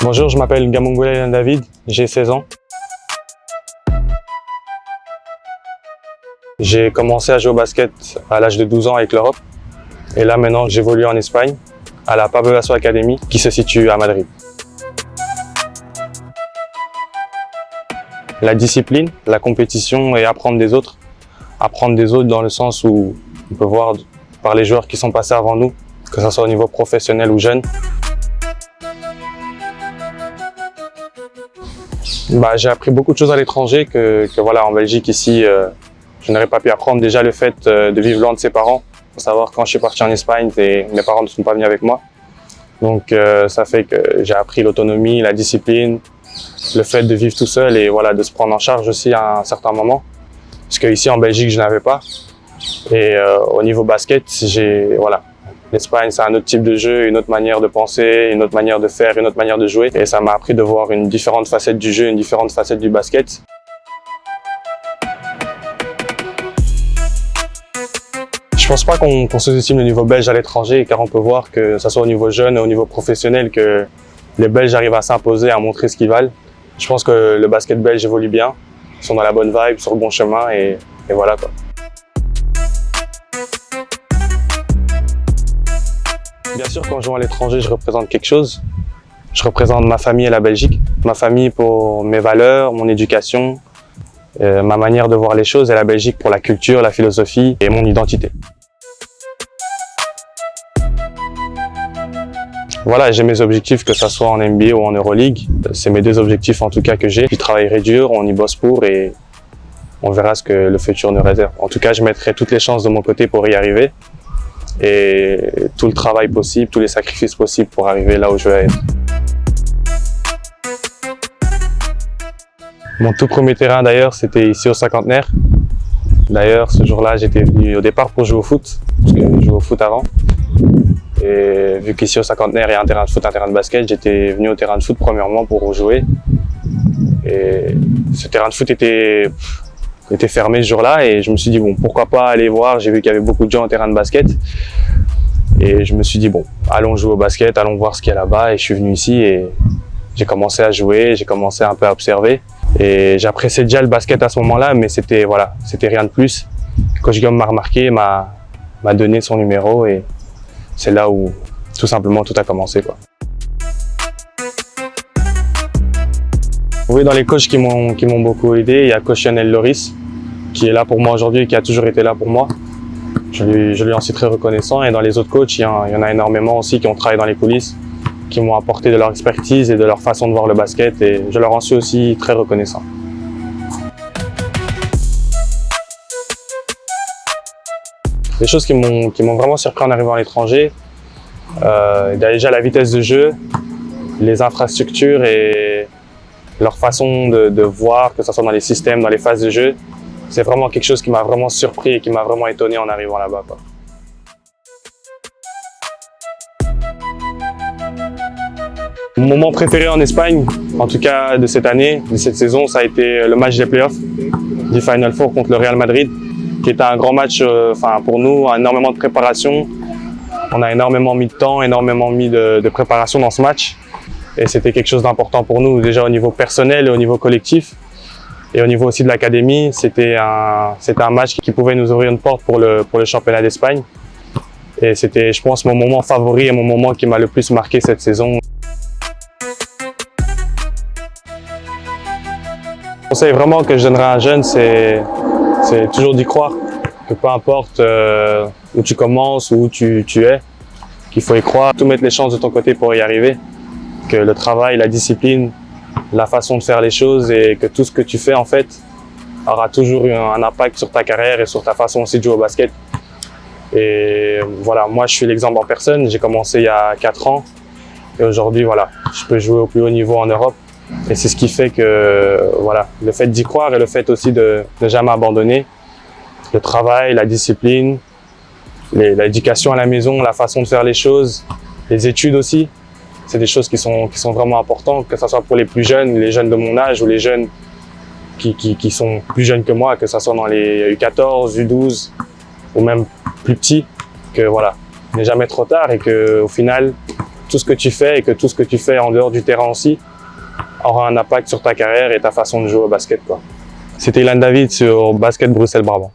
Bonjour, je m'appelle Gamongole David, j'ai 16 ans. J'ai commencé à jouer au basket à l'âge de 12 ans avec l'Europe. Et là maintenant, j'évolue en Espagne, à la Pablo Laso Academy, qui se situe à Madrid. La discipline, la compétition et apprendre des autres. Apprendre des autres dans le sens où on peut voir par les joueurs qui sont passés avant nous, que ce soit au niveau professionnel ou jeune. J'ai appris beaucoup de choses à l'étranger que voilà, en Belgique ici, je n'aurais pas pu apprendre. Déjà le fait de vivre loin de ses parents. Il faut savoir, quand je suis parti en Espagne, mes parents ne sont pas venus avec moi. Donc ça fait que j'ai appris l'autonomie, la discipline, le fait de vivre tout seul et voilà, de se prendre en charge aussi à un certain moment. Parce qu'ici en Belgique, je n'avais pas. Et au niveau basket, voilà. L'Espagne, c'est un autre type de jeu, une autre manière de penser, une autre manière de faire, une autre manière de jouer. Et ça m'a appris de voir une différente facette du jeu, une différente facette du basket. Je pense pas qu'on sous-estime le niveau belge à l'étranger, car on peut voir que ce soit au niveau jeune et au niveau professionnel que les Belges arrivent à s'imposer, à montrer ce qu'ils valent. Je pense que le basket belge évolue bien, ils sont dans la bonne vibe, sur le bon chemin et voilà quoi. Bien sûr, quand je joue à l'étranger, je représente quelque chose. Je représente ma famille et la Belgique. Ma famille pour mes valeurs, mon éducation, ma manière de voir les choses, et la Belgique pour la culture, la philosophie et mon identité. Voilà, j'ai mes objectifs, que ce soit en NBA ou en Euroleague. C'est mes deux objectifs en tout cas que j'ai. Je travaillerai dur, on y bosse pour et on verra ce que le futur nous réserve. En tout cas, je mettrai toutes les chances de mon côté pour y arriver. Et tout le travail possible, tous les sacrifices possibles pour arriver là où je veux être. Mon tout premier terrain d'ailleurs, c'était ici au Cinquantenaire. D'ailleurs, ce jour-là, j'étais venu au départ pour jouer au foot, parce que je jouais au foot avant. Et vu qu'ici au Cinquantenaire, il y a un terrain de foot, un terrain de basket, j'étais venu au terrain de foot premièrement pour jouer. Et ce terrain de foot était fermé ce jour-là et je me suis dit bon, pourquoi pas aller voir. J'ai vu qu'il y avait beaucoup de gens au terrain de basket et je me suis dit bon, allons jouer au basket, allons voir ce qu'il y a là-bas. Et je suis venu ici et j'ai commencé à jouer, j'ai commencé un peu à observer et j'appréciais déjà le basket à ce moment-là, mais c'était rien de plus. Coach Guillaume m'a remarqué, m'a donné son numéro et c'est là où tout simplement tout a commencé quoi. Oui, dans les coachs qui m'ont beaucoup aidé, il y a coach Lionel Loris, qui est là pour moi aujourd'hui et qui a toujours été là pour moi. Je lui en suis très reconnaissant. Et dans les autres coachs, il y en a énormément aussi qui ont travaillé dans les coulisses, qui m'ont apporté de leur expertise et de leur façon de voir le basket. Et je leur en suis aussi très reconnaissant. Les choses qui m'ont vraiment surpris en arrivant à l'étranger, déjà la vitesse de jeu, les infrastructures et leur façon de voir, que ce soit dans les systèmes, dans les phases de jeu, c'est vraiment quelque chose qui m'a vraiment surpris et qui m'a vraiment étonné en arrivant là-bas. Mon moment préféré en Espagne, en tout cas de cette année, de cette saison, ça a été le match des playoffs du Final Four contre le Real Madrid, qui était un grand match pour nous, énormément de préparation. On a énormément mis de temps, énormément mis de préparation dans ce match. Et c'était quelque chose d'important pour nous, déjà au niveau personnel et au niveau collectif. Et au niveau aussi de l'académie, c'était un match qui pouvait nous ouvrir une porte pour le championnat d'Espagne. Et c'était, je pense, mon moment favori et mon moment qui m'a le plus marqué cette saison. Le conseil vraiment que je donnerais à un jeune, c'est toujours d'y croire. Que peu importe où tu commences ou où tu es, qu'il faut y croire, tout mettre les chances de ton côté pour y arriver. Que le travail, la discipline, la façon de faire les choses et que tout ce que tu fais en fait aura toujours un impact sur ta carrière et sur ta façon aussi de jouer au basket. Et voilà, moi je suis l'exemple en personne, j'ai commencé il y a 4 ans et aujourd'hui voilà, je peux jouer au plus haut niveau en Europe et c'est ce qui fait que voilà, le fait d'y croire et le fait aussi de ne jamais abandonner, le travail, la discipline, l'éducation à la maison, la façon de faire les choses, les études aussi. C'est des choses qui sont vraiment importantes, que ce soit pour les plus jeunes, les jeunes de mon âge ou les jeunes qui sont plus jeunes que moi, que ce soit dans les U14, U12 ou même plus petits, que voilà, n'est jamais trop tard et qu'au final, tout ce que tu fais et que tout ce que tu fais en dehors du terrain aussi aura un impact sur ta carrière et ta façon de jouer au basket, quoi. C'était Ilan David sur Basket Bruxelles Brabant.